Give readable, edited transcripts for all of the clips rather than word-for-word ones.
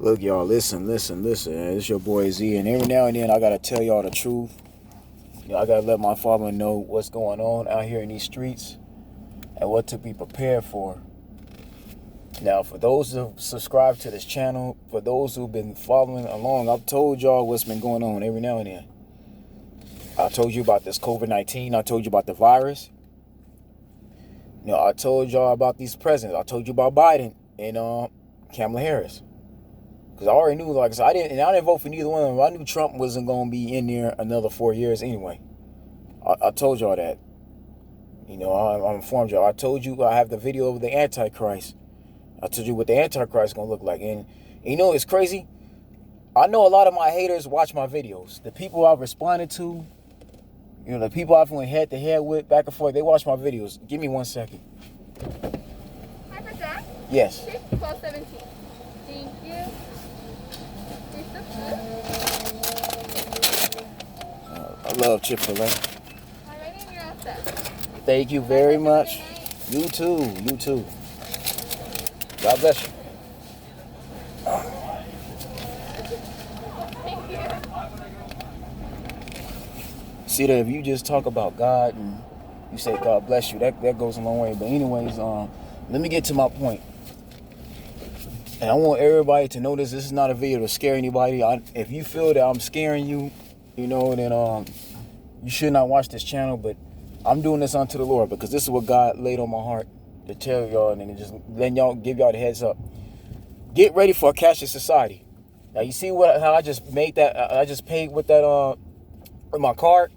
Look, y'all, listen. It's your boy Z, and every now and then I gotta tell y'all the truth. I gotta let my father know what's going on out here in these streets and what to be prepared for. Now, for those who subscribe to this channel, for those who've been following along, I've told y'all what's been going on every now and then. I told you about this COVID-19. I told you about the virus. I told y'all about these presidents. I told you about Biden and Kamala Harris. Because I already knew, like I said, I didn't vote for neither one of them. I knew Trump wasn't going to be in there another 4 years anyway. I told y'all that. I informed y'all. I told you I have the video of the Antichrist. I told you what the Antichrist is going to look like. And it's crazy. I know a lot of my haters watch my videos. The people I've responded to, the people I've went head to head with, back and forth, they watch my videos. Give me 1 second. Hi, for Jack? Yes. 1217. Thank you. I love Chick-fil-A. Alrighty, you're all set. Thank you very much. You too. God bless you. Thank you. See that if you just talk about God and you say God bless you, that goes a long way. But anyways, let me get to my point. And I want everybody to know this. This is not a video to scare anybody. If you feel that I'm scaring you, then you should not watch this channel. But I'm doing this unto the Lord because this is what God laid on my heart to tell y'all, and just letting y'all, give y'all the heads up. Get ready for a cashless society. Now you see how I just made that. I just paid with that with my card.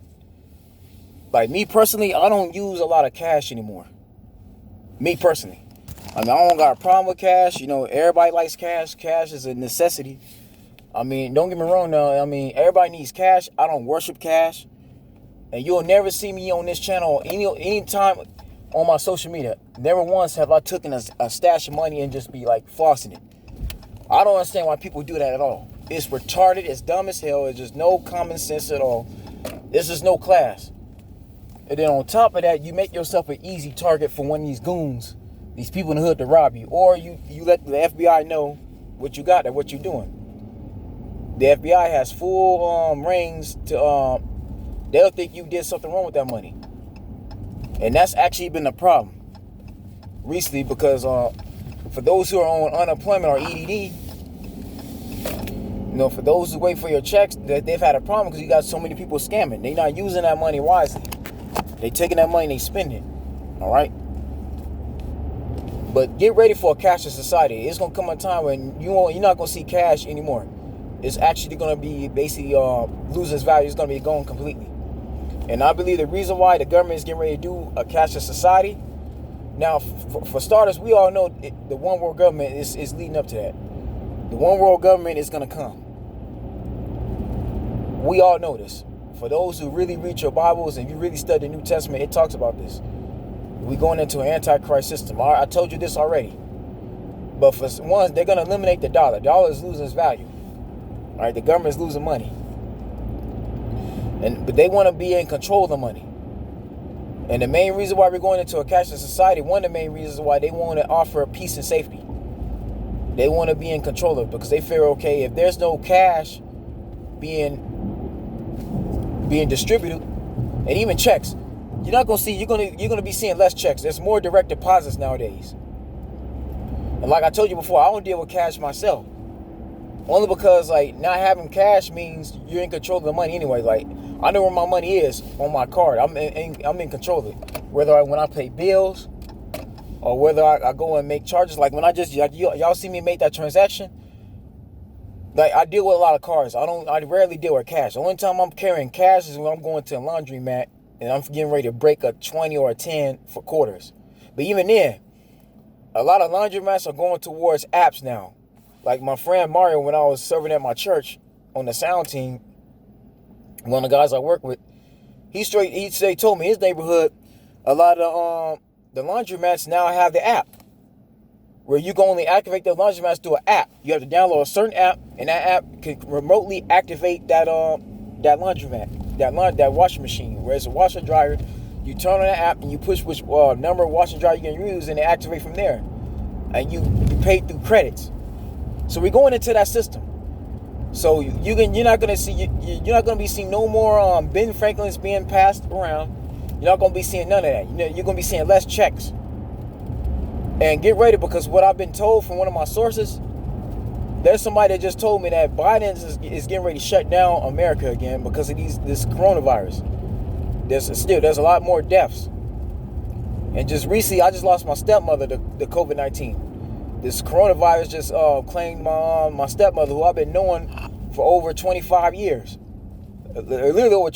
Like me personally, I don't use a lot of cash anymore. Me personally. I don't got a problem with cash. Everybody likes cash. Cash is a necessity. Don't get me wrong now. Everybody needs cash. I don't worship cash. And you'll never see me on this channel any time on my social media. Never once have I taken a stash of money and just be like flossing it. I don't understand why people do that at all. It's retarded. It's dumb as hell. It's just no common sense at all. This is no class. And then on top of that, you make yourself an easy target for one of these goons. These people in the hood to rob you. Or you let the FBI know what you got and what you're doing. The FBI has full reins to, they'll think you did something wrong with that money. And that's actually been a problem recently because for those who are on unemployment or EDD, for those who wait for your checks, they've had a problem because you got so many people scamming. They're not using that money wisely. They taking that money and they spend it. All right? But get ready for a cashless society. It's gonna come a time when you're not gonna see cash anymore. It's actually gonna be basically losing its value. It's gonna be gone completely. And I believe the reason why the government is getting ready to do a cashless society. Now, for starters, we all know the one world government is leading up to that. The one world government is gonna come. We all know this. For those who really read your Bibles and you really study the New Testament, it talks about this. We're going into an antichrist system. I told you this already. But for one, they're going to eliminate the dollar. The dollar is losing its value. All right, the government is losing money. But they want to be in control of the money. And the main reason why we're going into a cashless society, one of the main reasons why they want to offer peace and safety. They want to be in control of it because they feel, okay, if there's no cash being distributed, and even checks, you're gonna be seeing less checks. There's more direct deposits nowadays. And like I told you before, I don't deal with cash myself. Only because not having cash means you're in control of the money anyway. I know where my money is on my card. I'm in control of it. Whether when I pay bills or whether I go and make charges. Like when y'all see me make that transaction. I deal with a lot of cards. I rarely deal with cash. The only time I'm carrying cash is when I'm going to a laundromat and I'm getting ready to break a 20 or a 10 for quarters. But even then, a lot of laundromats are going towards apps now. Like my friend Mario, when I was serving at my church on the sound team, one of the guys I work with, he told me his neighborhood, a lot of the laundromats now have the app. Where you can only activate the laundromats through an app. You have to download a certain app, and that app can remotely activate that laundromat, that washing machine. Where it's a washer dryer, you turn on the app and you push which number of washing dryer you can use, and it activate from there. And you pay through credits. So we're going into that system. So you're not gonna see you're not gonna be seeing no more Ben Franklin's being passed around. You're not gonna be seeing none of that. You're gonna be seeing less checks. And get ready, because what I've been told from one of my sources, there's somebody that just told me that Biden is getting ready to shut down America again because of this coronavirus. There's a lot more deaths. And just recently, I just lost my stepmother to COVID-19. This coronavirus just claimed my stepmother, who I've been knowing for over 25 years. Literally,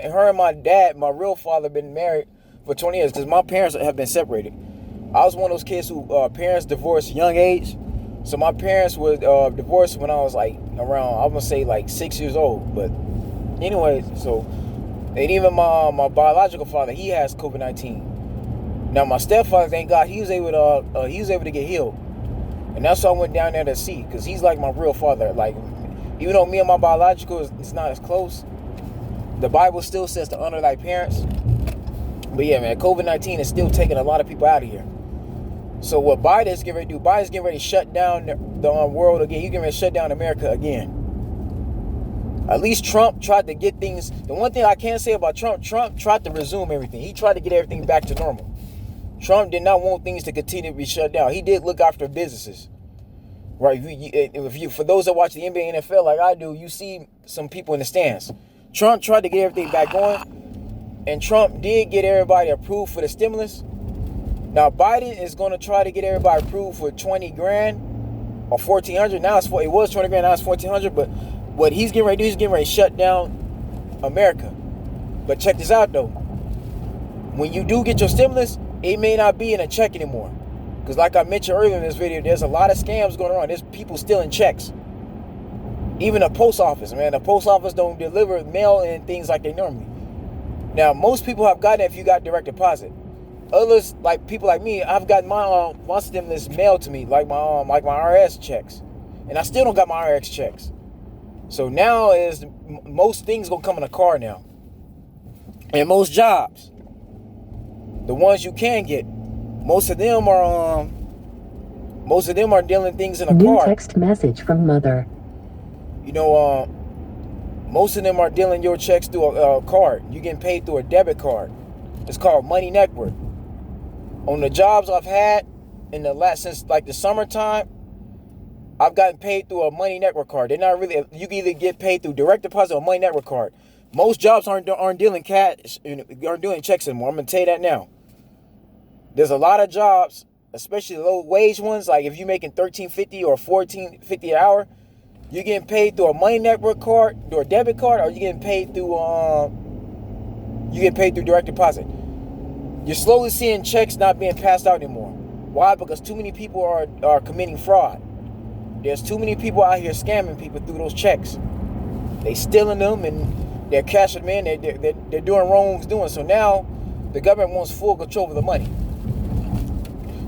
her and my dad, my real father, been married for 20 years because my parents have been separated. I was one of those kids who parents divorced young age. So my parents were divorced when I was like around, I'm gonna say like 6 years old. But anyway, and even my biological father, he has COVID-19. Now my stepfather, thank God, he was able to get healed. And that's why I went down there to see, because he's like my real father. Like, even though me and my biological is not as close, the Bible still says to honor thy parents. But yeah, man, COVID-19 is still taking a lot of people out of here. So what Biden is getting ready to do, Biden's getting ready to shut down the world again. He's getting ready to shut down America again. At least Trump tried to get things. The one thing I can say about Trump tried to resume everything. He tried to get everything back to normal. Trump did not want things to continue to be shut down. He did look after businesses, right? For those that watch the NBA and NFL like I do, you see some people in the stands. Trump tried to get everything back going, and Trump did get everybody approved for the stimulus. Now Biden is going to try to get everybody approved for 20 grand or 1,400. Now it was 20 grand, now it's 1,400. But what he's getting ready to do, he's getting ready to shut down America. But check this out though. When you do get your stimulus, it may not be in a check anymore. Because like I mentioned earlier in this video, there's a lot of scams going on. There's people stealing checks. Even the post office, man. The post office don't deliver mail and things like they normally. Now, most people have gotten it if you got direct deposit. Others, like people like me, I've got my stimulus mailed to me, like my RS checks. And I still don't got my RX checks. So now most things gonna come in a car now. And most jobs, the ones you can get, most of them are dealing things in a New car. text message from mother. Most of them are dealing your checks through a card. You getting paid through a debit card. It's called Money Network. On the jobs I've had since like the summertime, I've gotten paid through a Money Network card. They're not really. You can either get paid through direct deposit or Money Network card. Most jobs aren't dealing cash, aren't doing checks anymore. I'm gonna tell you that now. There's a lot of jobs, especially low wage ones, like if you're making $13.50 or $14.50 an hour, you're getting paid through a Money Network card, through a debit card, or you're getting paid through direct deposit. You're slowly seeing checks not being passed out anymore. Why? Because too many people are committing fraud. There's too many people out here scamming people through those checks. They stealing them and they're cashing them in. They're doing wrongs doing. So now the government wants full control of the money.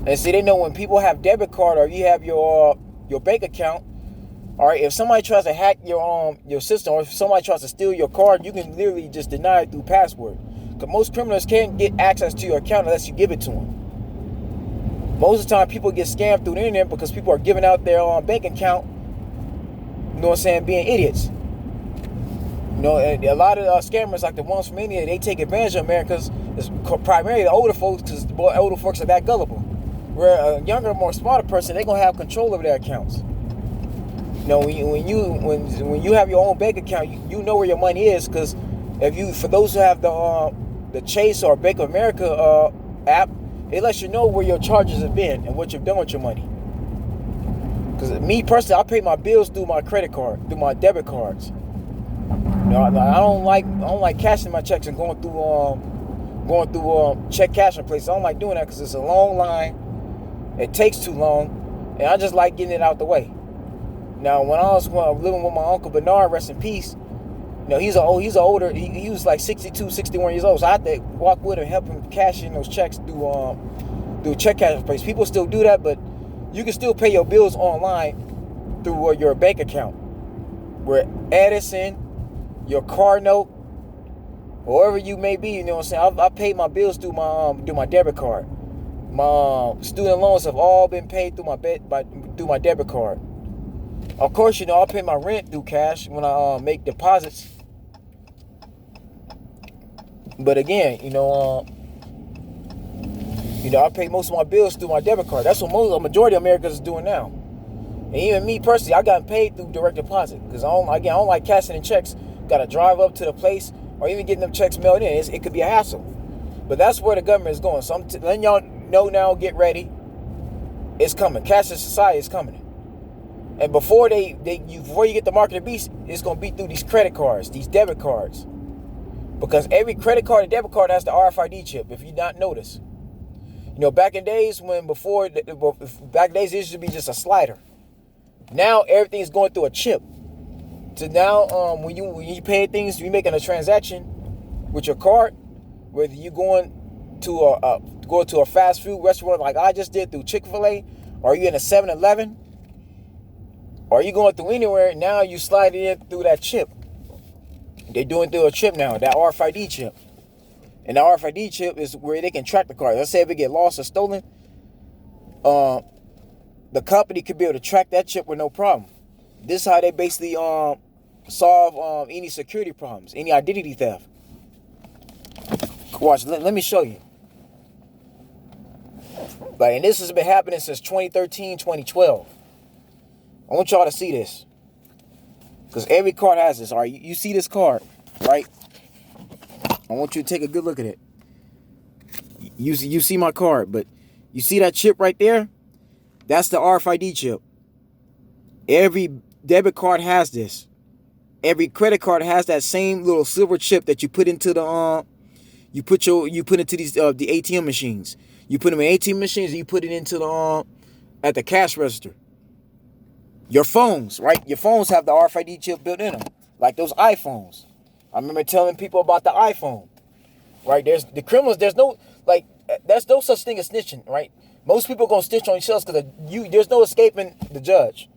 And see, they know when people have debit card or you have your bank account, all right, if somebody tries to hack your system, or if somebody tries to steal your card, you can literally just deny it through password. Because most criminals can't get access to your account unless you give it to them. Most of the time, people get scammed through the internet because people are giving out their bank account, you know what I'm saying, being idiots. You know, a lot of scammers like the ones from India, they take advantage of Americans. It's primarily the older folks, because the older folks are that gullible. Where a younger, more smarter person, they're gonna have control over their accounts. You know, when you have your own bank account, you know where your money is, because for those who have the Chase or Bank of America app, it lets you know where your charges have been and what you've done with your money. Because me personally, I pay my bills through my credit card, through my debit cards. You know, I don't like cashing my checks and going through check cashing places. I don't like doing that because it's a long line. It takes too long, and I just like getting it out the way. Now, when I was living with my Uncle Bernard, rest in peace, you know, he was like 62, 61 years old, so I had to walk with him, help him cash in those checks through check cashing place. People still do that, but you can still pay your bills online through your bank account. Where Edison, your car note, or wherever you may be, you know what I'm saying? I paid my bills through my debit card. My student loans have all been paid through my debit card. Of course, I pay my rent through cash when I make deposits. But again, I pay most of my bills through my debit card. That's what a majority of Americans is doing now. And even me personally, I got paid through direct deposit because I don't like cashing in checks. Got to drive up to the place or even getting them checks mailed in. It could be a hassle. But that's where the government is going. So I'm letting y'all know now. Get ready. It's coming. Cashless society is coming. And before before you get the mark of the beast, it's gonna be through these credit cards, these debit cards, because every credit card and debit card has the RFID chip. If you not notice, back in days back in days it used to be just a slider. Now everything's going through a chip. So now, when you pay things, you making a transaction with your card, whether you going to a fast food restaurant like I just did through Chick-fil-A, or you in a 7-Eleven, or you going through anywhere, now you slide it in through that chip. They're doing through a chip now, that RFID chip. And the RFID chip is where they can track the card. Let's say if it get lost or stolen, the company could be able to track that chip with no problem. This is how they basically solve any security problems, any identity theft. Watch, let me show you. And this has been happening since 2013, 2012. I want y'all to see this. Because every card has this. All right, you see this card, right? I want you to take a good look at it. You see my card, but you see that chip right there? That's the RFID chip. Every debit card has this. Every credit card has that same little silver chip that you put into the you put into these the ATM machines. You put them in ATM machines and you put it into the at the cash register. Your phones, right? Your phones have the RFID chip built in them, like those iPhones. I remember telling people about the iPhone, right? There's the criminals. There's no such thing as snitching, right? Most people gonna snitch on themselves because there's no escaping the judge.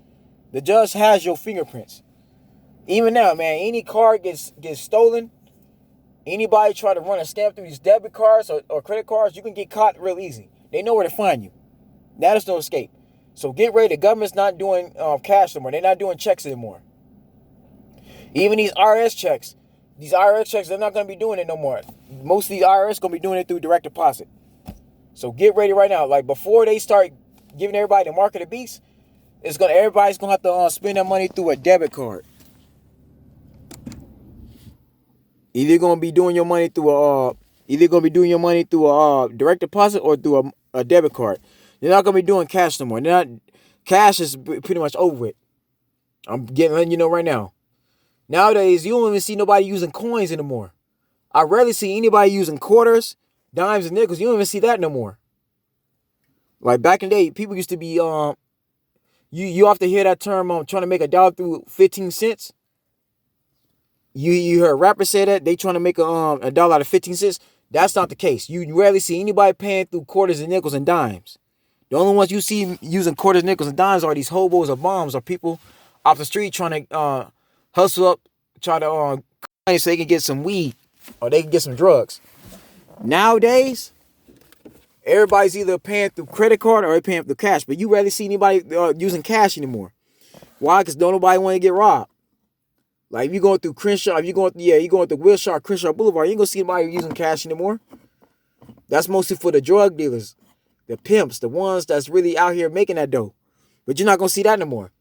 The judge has your fingerprints. Even now, man, any card gets stolen, anybody try to run a scam through these debit cards or credit cards, you can get caught real easy. They know where to find you. That is no escape. So get ready. The government's not doing cash anymore. They're not doing checks anymore. Even these IRS checks, they're not going to be doing it no more. Most of the IRS going to be doing it through direct deposit. So get ready right now. Like before they start giving everybody the mark of the beast, everybody's going to have to spend their money through a debit card. Either going to be doing your money through a direct deposit or through a debit card. They're not going to be doing cash no more. Cash is pretty much over with. I'm letting you know right now. Nowadays, you don't even see nobody using coins anymore. I rarely see anybody using quarters, dimes, and nickels. You don't even see that no more. Like back in the day, people used to be you often hear that term trying to make $1 through 15 cents. You heard rappers say that they trying to make $1 out of 15 cents. That's not the case. You rarely see anybody paying through quarters and nickels and dimes. The only ones you see using quarters, nickels, and dimes are these hobos or bums or people off the street trying to hustle up, try to so they can get some weed or they can get some drugs. Nowadays, everybody's either paying through credit card or they're paying through cash, but you rarely see anybody using cash anymore. Why? Because don't nobody want to get robbed. Like if you're going through Crenshaw, you're going through Wilshire, Crenshaw Boulevard, you ain't gonna see anybody using cash anymore. That's mostly for the drug dealers, the pimps, the ones that's really out here making that dough. But you're not gonna see that no more.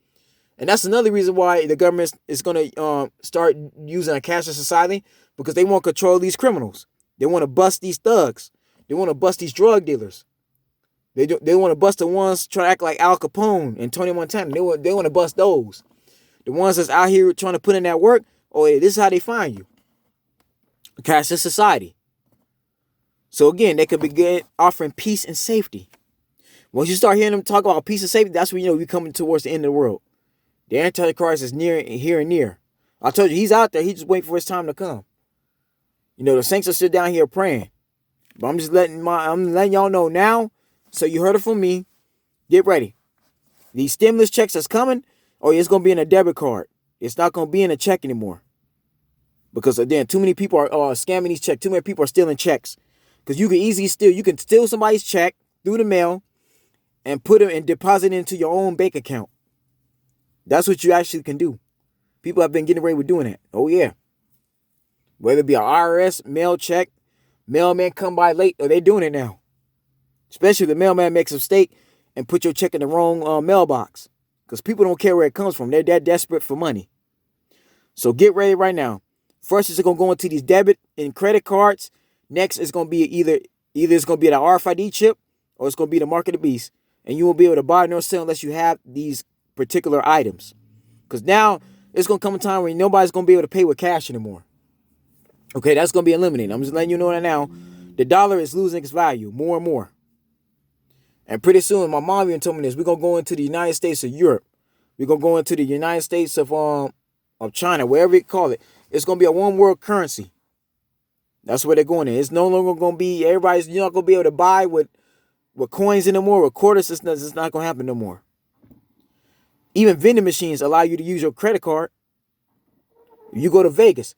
And that's another reason why the government is gonna start using a cashless society, because they want to control these criminals. They want to bust these thugs. They want to bust these drug dealers. They want to bust the ones trying to act like Al Capone and Tony Montana. They want to bust those. The ones that's out here trying to put in that work, this is how they find you. Cashless society. So again, they could begin offering peace and safety. Once you start hearing them talk about peace and safety, that's when we're coming towards the end of the world. The Antichrist is here and near. I told you, he's out there. He's just waiting for his time to come. The saints will sit down here praying. But I'm letting y'all know now. So you heard it from me. Get ready. These stimulus checks that's coming, it's going to be in a debit card. It's not going to be in a check anymore. Because again, too many people are scamming these checks. Too many people are stealing checks. Because you can steal somebody's check through the mail and put them and deposit it into your own bank account. That's what you actually can do. People have been getting away with doing that. Oh, yeah. Whether it be an IRS, mail check, mailman come by late, or they doing it now. Especially if the mailman makes a mistake and put your check in the wrong mailbox. Because people don't care where it comes from. They're that desperate for money. So get ready right now. First, it's going to go into these debit and credit cards. Next, it's going to be either it's going to be the RFID chip or it's going to be the mark of the beast. And you won't be able to buy nor sell unless you have these particular items. Because now it's going to come a time where nobody's going to be able to pay with cash anymore. Okay, that's going to be eliminated. I'm just letting you know that now. The dollar is losing its value more and more. And pretty soon, my mom even told me this, we're going to go into the United States of Europe. We're going to go into the United States of China, wherever you call it. It's going to be a one world currency. That's where they're going in. It's no longer going to be, you're not going to be able to buy with coins anymore, with quarters. It's not going to happen no more. Even vending machines allow you to use your credit card. You go to Vegas,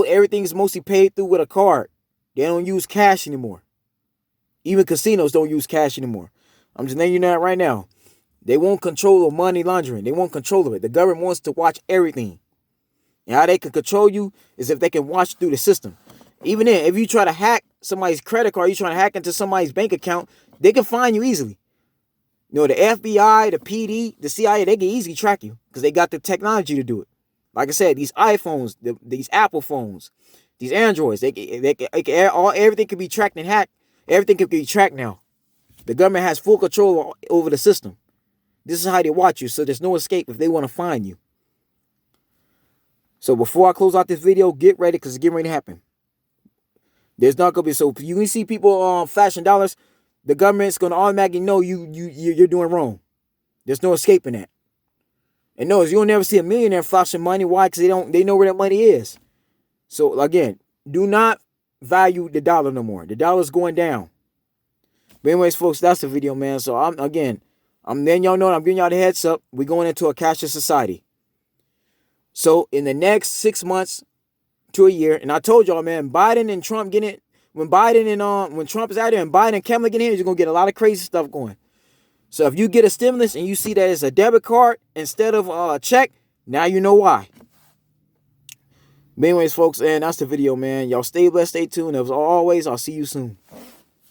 everything's mostly paid through with a card. They don't use cash anymore. Even casinos don't use cash anymore. I'm just letting you know that right now. They won't control the money laundering. They won't control it. The government wants to watch everything. And how they can control you is if they can watch through the system. Even then, if you try to hack somebody's credit card, you're trying to hack into somebody's bank account, they can find you easily. You know, the FBI, the PD, the CIA, they can easily track you because they got the technology to do it. Like I said, these iPhones, these Apple phones, these Androids, everything can be tracked and hacked. Everything can be tracked now. The government has full control over the system. This is how they watch you, so there's no escape if they want to find you. So before I close out this video, get ready because it's getting ready to happen. There's not going to be, so if you can see people flashing dollars, the government's going to automatically know you're doing wrong. There's no escaping that. And notice, you'll never see a millionaire flashing money. Why? Because they know where that money is. So again, do not value the dollar no more. The dollar's going down. But anyways, folks, that's the video, man. So I'm letting y'all know, I'm giving y'all the heads up. We're going into a cashless society. So in the next 6 months to a year, and I told y'all, man, Biden and Trump getting it. When Trump is out there and Biden and Kamala get in here, you're gonna get a lot of crazy stuff going. So if you get a stimulus and you see that it's a debit card instead of a check, now you know why. But anyways, folks, and that's the video, man. Y'all stay blessed, stay tuned. As always, I'll see you soon.